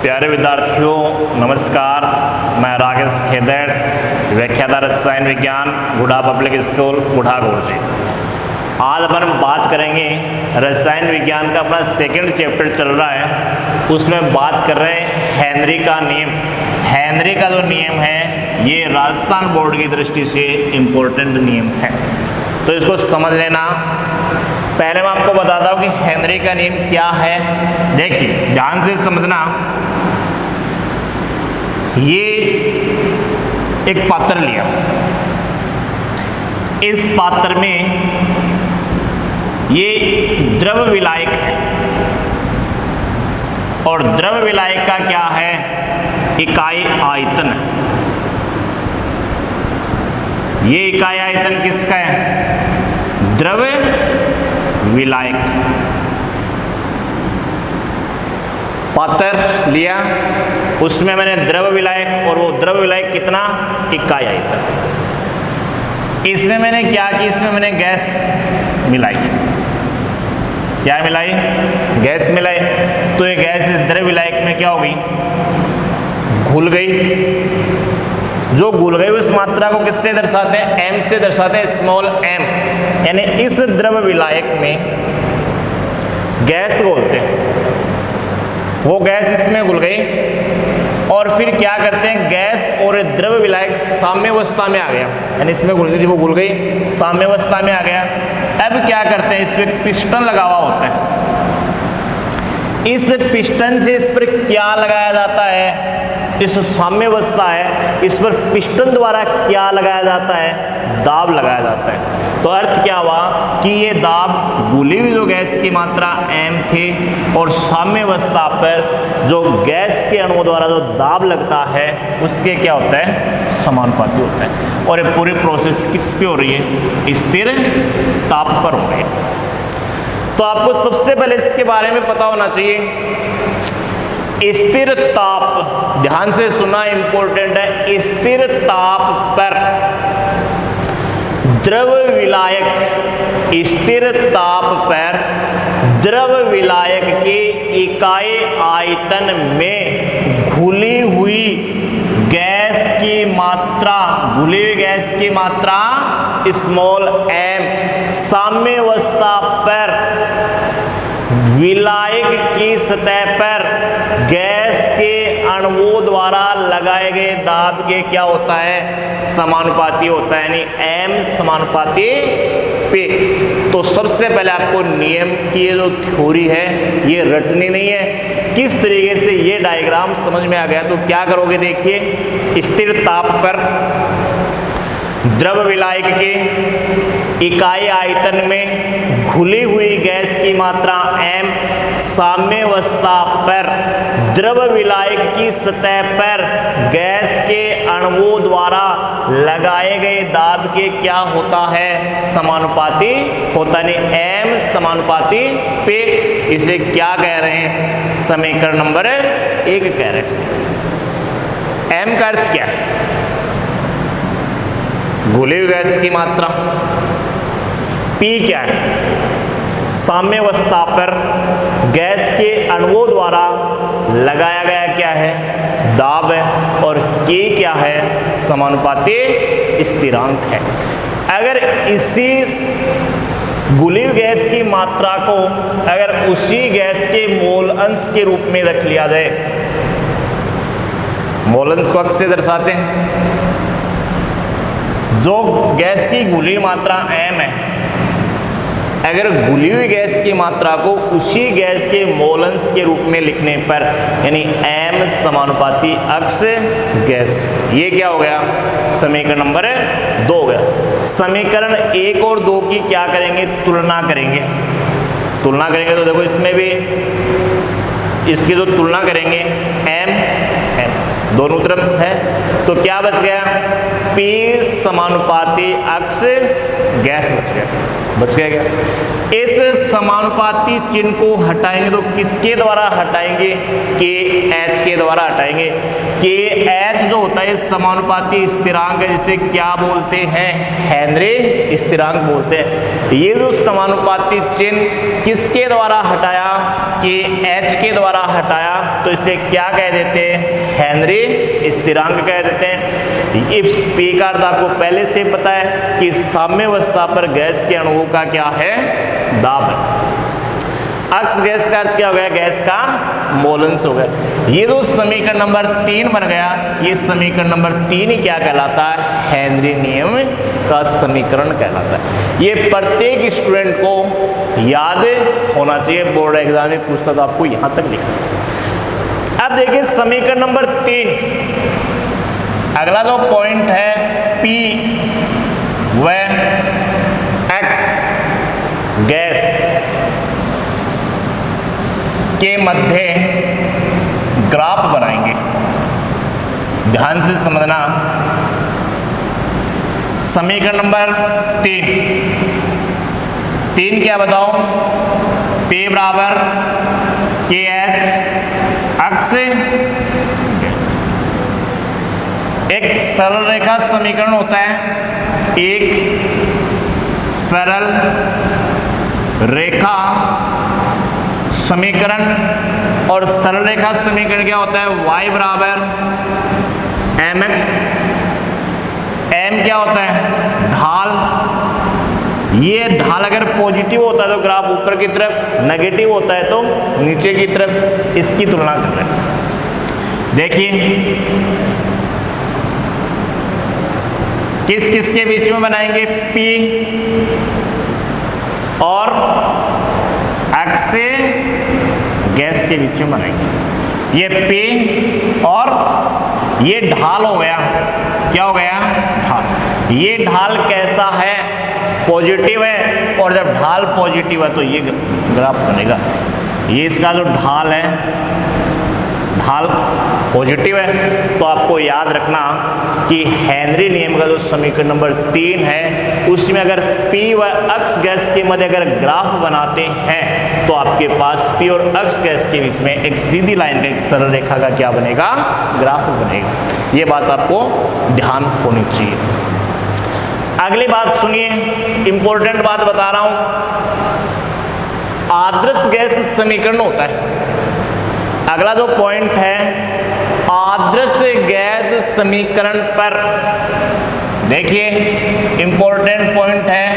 प्यारे विद्यार्थियों नमस्कार। मैं राकेश खेदड़, व्याख्याता रसायन विज्ञान, गुढ़ा पब्लिक स्कूल, गुढ़ा गोरजी। आज अपन बात करेंगे रसायन विज्ञान का अपना सेकंड चैप्टर चल रहा है, उसमें बात कर रहे हैं हेनरी का नियम। हेनरी का जो नियम है ये राजस्थान बोर्ड की दृष्टि से इम्पोर्टेंट नियम है, तो इसको समझ लेना। पहले मैं आपको बताता हूँ कि हेनरी का नियम क्या है। देखिए ध्यान से समझना। ये एक पात्र लिया, इस पात्र में ये द्रव विलायक है और द्रव विलायक का क्या है, इकाई आयतन। ये इकाई आयतन किसका है, द्रव विलायक। पात्र लिया, उसमें मैंने द्रव विलायक, और वो द्रव विलायक कितना, इकाई आयतन। इसमें मैंने क्या की, इसमें मैंने गैस मिलाई। क्या मिलाई, गैस मिलाई। तो ये गैस इस द्रव विलायक में क्या हो गई, घुल गई। जो घुल गई उस मात्रा को किससे दर्शाते हैं, एम से दर्शाते हैं, स्मॉल एम। यानी इस द्रव विलायक में गैस बोलते हैं, वो गैस इसमें घुल गई और फिर क्या करते हैं, गैस और द्रव विलायक साम्यावस्था में आ गया। यानी इसमें घुल गई थी, वो घुल गई, साम्यावस्था में आ गया। अब क्या करते हैं, इस पर पिस्टन लगा हुआ होता है। इस पिस्टन से इस पर क्या लगाया जाता है, इस साम्यावस्था है, इस पर पिस्टन द्वारा क्या लगाया जाता है, दाब लगाया जाता है। तो अर्थ क्या हुआ कि ये दाब, घुली हुई जो गैस की मात्रा m थी और साम्यावस्था पर जो गैस के अणुओं द्वारा जो दाब लगता है उसके क्या होता है, समानुपाती होता है। और ये पूरी प्रोसेस किस पे हो रही है, स्थिर ताप पर हो रही है। तो आपको सबसे पहले इसके बारे में पता होना चाहिए। स्थिर ताप, ध्यान से सुना, इंपॉर्टेंट है। स्थिर ताप पर द्रव विलायक, स्थिर ताप पर द्रव विलायक के इकाई आयतन में घुली हुई गैस की मात्रा, घुली हुई गैस की मात्रा स्मॉल m, साम्यावस्था पर विलायक की सतह पर गैस के अणुओं द्वारा लगाए गए दाब के क्या होता है, समानुपाती होता है। यानी m समानुपाती p। तो सबसे पहले आपको नियम की जो थ्योरी है ये रटनी नहीं है। किस तरीके से ये डायग्राम समझ में आ गया तो क्या करोगे, देखिए स्थिर ताप पर द्रव विलायक के इकाई आयतन में घुली हुई गैस की मात्रा m, साम्यावस्था पर द्रव विलायक की सतह पर गैस के अणुओं द्वारा लगाए गए दाब के क्या होता है, समानुपाती होता है। m समानुपाती p। इसे क्या कह रहे हैं, समीकरण नंबर 1 कह रहे हैं। m का अर्थ क्या है, घुली हुई गैस की मात्रा। P क्या है, साम्यावस्था पर गैस के अणुओं द्वारा लगाया गया क्या है, दाब है। और K क्या है, समानुपाती स्थिरांक है। अगर इसी घुली हुई गैस की मात्रा को अगर उसी गैस के मोल अंश के रूप में रख लिया जाए, मोल अंश को अक्स से दर्शाते हैं। जो गैस की घुली मात्रा m है, अगर घुली हुई गैस की मात्रा को उसी गैस के मोल अंश के रूप में लिखने पर, यानी m समानुपाती अक्स गैस, ये क्या हो गया, समीकरण नंबर 2 हो गया। समीकरण 1 और 2 की क्या करेंगे, तुलना करेंगे। तुलना करेंगे तो देखो इसमें भी इसकी जो तुलना करेंगे m दोनों तरफ है, तो क्या बच गया, P समानुपाती अक्स गैस बच गया। बच गया क्या? इस समानुपाती चिन्ह को हटाएंगे तो किसके द्वारा हटाएंगे? के एच के द्वारा हटाएंगे। के एच जो होता है समानुपाती स्थिरांक है, जिसे क्या बोलते हैं? हेनरी स्थिरांक बोलते हैं। ये जो समानुपाती चिन्ह किसके द्वारा हटाया? के एच के द्वारा हटाया, तो इसे क्या कह देते हैं? हेनरी स्थिरांक कह देते हैं। इफ पी का अर्थ आपको पहले से पता है कि साम्यावस्था पर गैस के अणुओं का क्या है? दाब है। अक्स गैस का अर्थ क्या हो गया? गैस का मोलेंस हो गया। ये जो समीकरण नंबर 3 बन गया, ये समीकरण नंबर 3 ही क्या कहलाता है? हेनरी नियम का समीकरण कहलाता है। ये प्रत्येक स्टूडेंट को याद होना चाहिए, बोर्ड एग्जाम में पूछता तो आपको यहां तक लिखना। अब देखिए समीकरण नंबर 3, अगला जो पॉइंट है P व X गैस के मध्य ग्राफ बनाएंगे। ध्यान से समझना। समीकरण नंबर 3 क्या बताओ? P बराबर के एच अक्स एक सरल रेखा समीकरण होता है। एक सरल रेखा समीकरण, और सरल रेखा समीकरण क्या होता है? y बराबर mx। m क्या होता है? ढाल। ये ढाल अगर पॉजिटिव होता है तो ग्राफ ऊपर की तरफ, नेगेटिव होता है तो नीचे की तरफ। इसकी तुलना कर रहे हैं। देखिए किस किस के बीच में बनाएंगे? P और X से गैस के बीच में बनाएंगे। ये P और ये ढाल हो गया। क्या हो गया? ढाल। ये ढाल कैसा है? पॉजिटिव है, और जब ढाल पॉजिटिव है तो ये ग्राफ बनेगा। ये इसका जो ढाल है, ढाल पॉजिटिव है, तो आपको याद रखना कि हेनरी नियम का जो समीकरण नंबर 3 है, उसमें अगर P व X गैस के मध्य अगर ग्राफ बनाते हैं तो आपके पास P और X गैस के बीच में एक सीधी लाइन का, एक सरल रेखा का क्या बनेगा? ग्राफ बनेगा। ये बात आपको ध्यान होनी चाहिए। अगली बात सुनिए, इंपॉर्टेंट बात बता रहा हूं। आदर्श गैस समीकरण होता है। अगला जो पॉइंट है, आदर्श गैस समीकरण पर देखिए इंपॉर्टेंट पॉइंट है।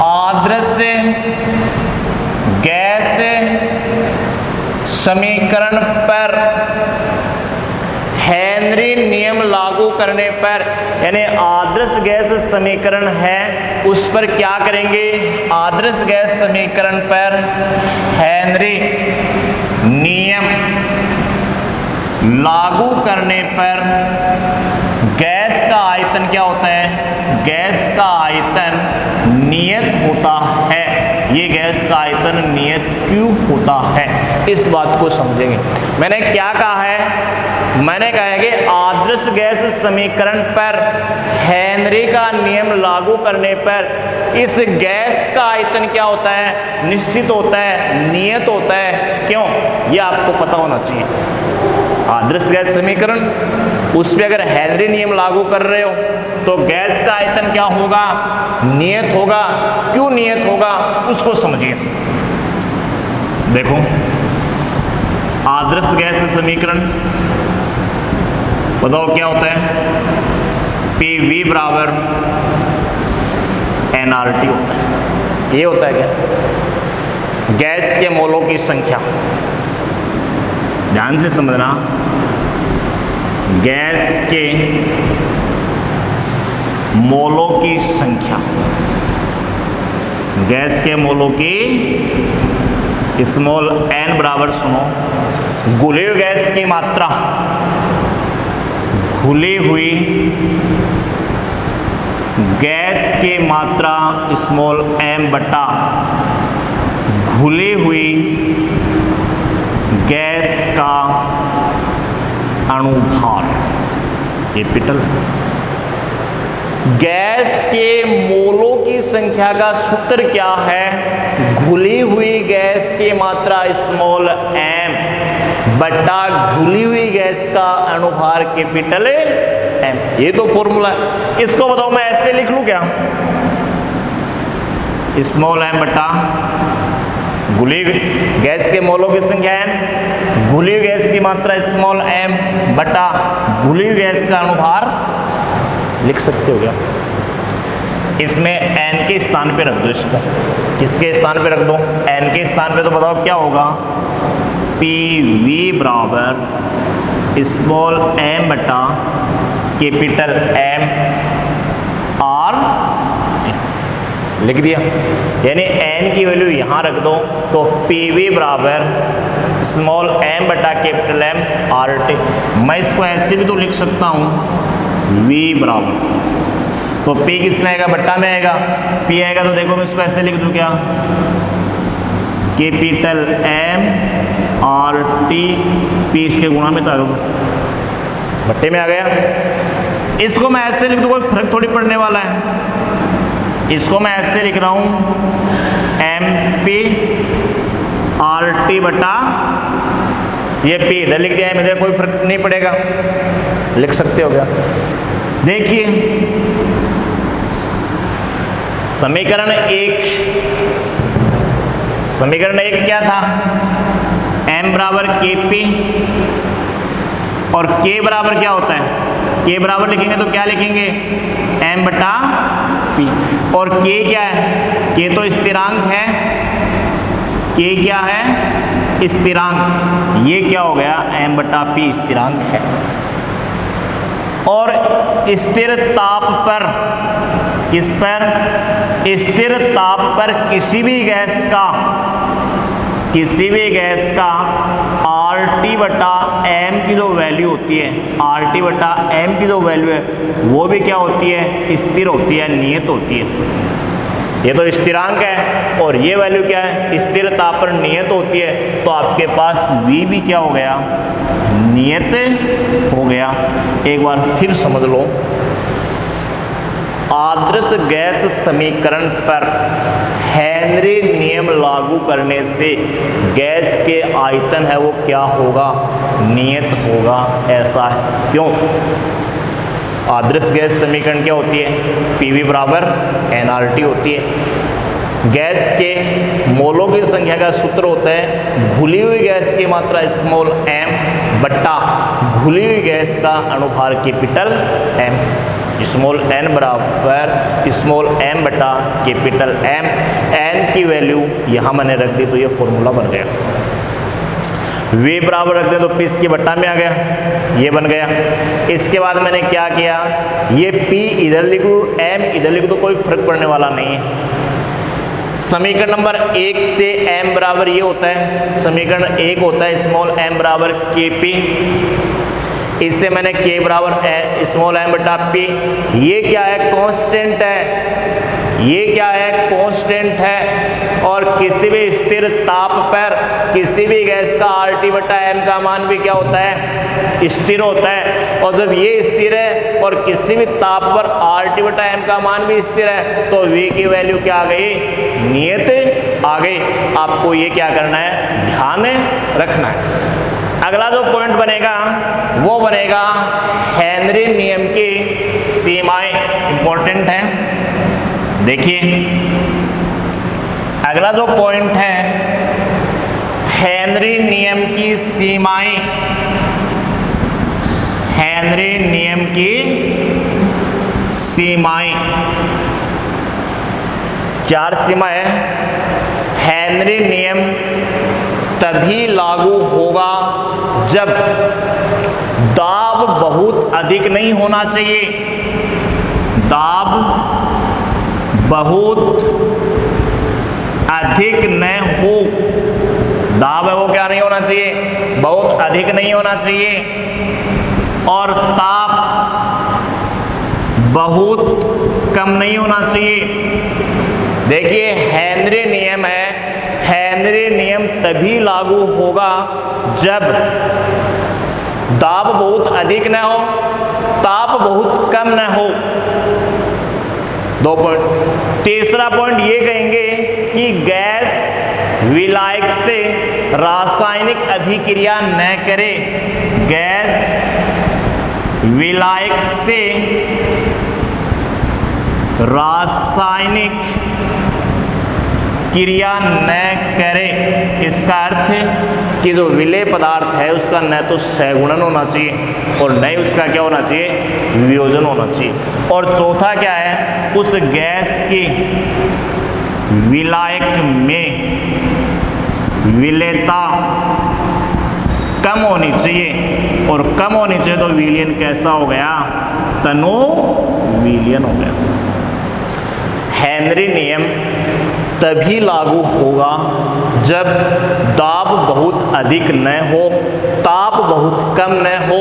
आदर्श गैस समीकरण पर हेनरी नियम लागू करने पर, यानी आदर्श गैस समीकरण है उस पर क्या करेंगे? आदर्श गैस समीकरण पर हेनरी नियम लागू करने पर गैस का आयतन क्या होता है? गैस का आयतन नियत होता है। ये गैस का आयतन नियत क्यों होता है, इस बात को समझेंगे। मैंने क्या कहा है? मैंने कहा है कि आदर्श गैस समीकरण पर हेनरी का नियम लागू करने पर इस गैस का आयतन क्या होता है? निश्चित होता है, नियत होता है। क्यों? ये आपको पता होना चाहिए। आदर्श गैस समीकरण, उस पर अगर हेनरी नियम लागू कर रहे हो तो गैस का आयतन क्या होगा? नियत होगा। क्यों नियत होगा उसको समझिए। देखो आदर्श गैस समीकरण बताओ क्या होता है? PV बराबर nRT होता है। ये होता है क्या? गैस के मोलों की संख्या। ध्यान से समझना, गैस के मोलों की संख्या, गैस के मोलों की स्मॉल n बराबर, सुनो, घुली हुई गैस की मात्रा, घुली हुई गैस की मात्रा स्मॉल m बटा घुली हुई गैस का अणुभार, कैपिटल। गैस के मोलों की संख्या का सूत्र क्या है? घुली हुई गैस की मात्रा स्मॉल m बटा घुली हुई गैस का अनुभार कैपिटल M। ये तो फॉर्मूला है। इसको बताओ मैं ऐसे लिख लूं क्या? स्मॉल m बटा घुली गैस के मोलों की संख्या n, घुली हुई गैस की मात्रा स्मॉल m बटा घुली हुई गैस का अनुभार लिख सकते हो क्या? इसमें n के स्थान पे रख दो इसको। किसके स्थान पे रख दो? n के स्थान पे। तो बताओ क्या होगा? PV बराबर स्मॉल m बटा कैपिटल M R लिख दिया। यानी n की वैल्यू यहाँ रख दो तो PV बराबर स्मॉल m बटा कैपिटल M RT। मैं इसको ऐसे भी तो लिख सकता हूँ V बराबर, तो P किस में आएगा? बट्टा में आएगा। P आएगा तो देखो मैं इसको ऐसे लिख दूँ क्या? कैपिटल M RT, P इसके गुणा में तो आ गया, बट्टे में आ गया। इसको मैं ऐसे लिख दूँ, कोई फर्क थोड़ी पड़ने वाला है। इसको मैं ऐसे लिख रहा हूँ MP RT बटा ये P इधर लिख दिया है, इधर कोई फर्क नहीं पड़ेगा, लिख सकते हो क्या? देखिए समीकरण एक क्या था? M बराबर KP और K बराबर क्या होता है? K बराबर लिखेंगे तो क्या लिखेंगे? M बटा P। और K क्या है? K तो स्थिरांक है। K क्या है? स्थिरांक। ये क्या हो गया? M बटा P स्थिरांक है। और स्थिर ताप पर, किस पर? स्थिर ताप पर किसी भी गैस का RT बटा M की जो वैल्यू होती है, RT बटा M की जो वैल्यू है वो भी क्या होती है? स्थिर होती है, नियत होती है। ये तो स्थिरांक है और ये वैल्यू क्या है? स्थिर ताप पर नियत होती है। तो आपके पास V भी क्या हो गया? नियत हो गया। एक बार फिर समझ लो, आदर्श गैस समीकरण पर हेनरी नियम लागू करने से गैस के आयतन है वो क्या होगा? नियत होगा। ऐसा है क्यों? आदर्श गैस समीकरण क्या होती है? PV बराबर nRT होती है। गैस के मोलों की संख्या का सूत्र होता है घुली हुई गैस की मात्रा स्मॉल m बट्टा घुली हुई गैस का अनुभार कैपिटल M। स्मॉल n बराबर स्मॉल m बटा कैपिटल M। n की वैल्यू यहाँ मैंने रख दी तो ये फॉर्मूला बन गया। V बराबर रख दे तो P इसके बट्टा में आ गया, ये बन गया। इसके बाद मैंने क्या किया? ये P इधर लिखूँ, M इधर लिखूँ तो कोई फर्क पड़ने वाला नहीं है। समीकरण नंबर 1 से m बराबर ये होता है, समीकरण 1 होता है स्मॉल m बराबर KP। इससे मैंने K बराबर स्मॉल m बटा P। ये क्या है? कांस्टेंट है। ये क्या है? कांस्टेंट है। और किसी भी स्थिर ताप पर किसी भी गैस का RT बटा M का मान भी क्या होता है? स्थिर होता है। और जब ये स्थिर है और किसी भी ताप पर RT बटा M का मान भी स्थिर है तो V की वैल्यू क्या आ गई? नियत आ गई। आपको ये क्या करना है? ध्यान रखना है। अगला जो पॉइंट बनेगा वो बनेगा हेनरी नियम की सीमाएं। इंपॉर्टेंट है। देखिए अगला जो पॉइंट है हेनरी नियम की सीमाएं। हेनरी नियम की सीमाएं 4 सीमा है। हेनरी नियम तभी लागू होगा जब दाब बहुत अधिक नहीं होना चाहिए। दाब बहुत अधिक न हो। दाब है वो क्या नहीं होना चाहिए? बहुत अधिक नहीं होना चाहिए। और ताप बहुत कम नहीं होना चाहिए। देखिए हेनरी नियम है, हेनरी नियम तभी लागू होगा जब दाब बहुत अधिक न हो, ताप बहुत कम न हो। 2 पॉइंट। तीसरा पॉइंट ये कहेंगे कि गैस विलायक से रासायनिक अभिक्रिया न करे, गैस विलायक से रासायनिक क्रिया न करे। इसका अर्थ है कि जो विलेय पदार्थ है उसका न तो सहगुणन होना चाहिए और न ही उसका क्या होना चाहिए, वियोजन होना चाहिए। और चौथा क्या है, उस गैस की विलायक में विलेयता कम होनी चाहिए, और कम होनी चाहिए तो विलयन कैसा हो गया, तनु विलयन हो गया। हेनरी नियम तभी लागू होगा जब दाब बहुत अधिक न हो, ताप बहुत कम न हो,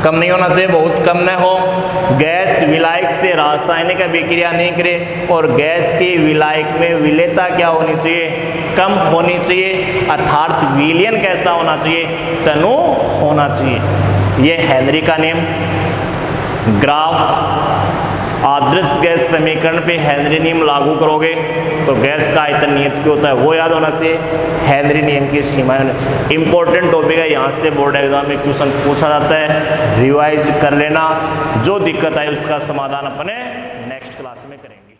कम नहीं होना चाहिए, बहुत कम न हो, गैस विलायक से रासायनिक अभिक्रिया नहीं करे, और गैस की विलायक में विलेयता क्या होनी चाहिए, कम होनी चाहिए, अर्थात विलयन कैसा होना चाहिए, तनु होना चाहिए। यह हेनरी का नियम। ग्राफ आदर्श गैस समीकरण पे हेनरी नियम लागू करोगे तो गैस का आयतन नियत क्यों होता है वो याद होना चाहिए, हेनरी नियम की सीमाएं। इंपॉर्टेंट टॉपिक है, यहाँ से बोर्ड एग्जाम में क्वेश्चन पूछा जाता है, रिवाइज कर लेना। जो दिक्कत है उसका समाधान अपने नेक्स्ट क्लास में करेंगे।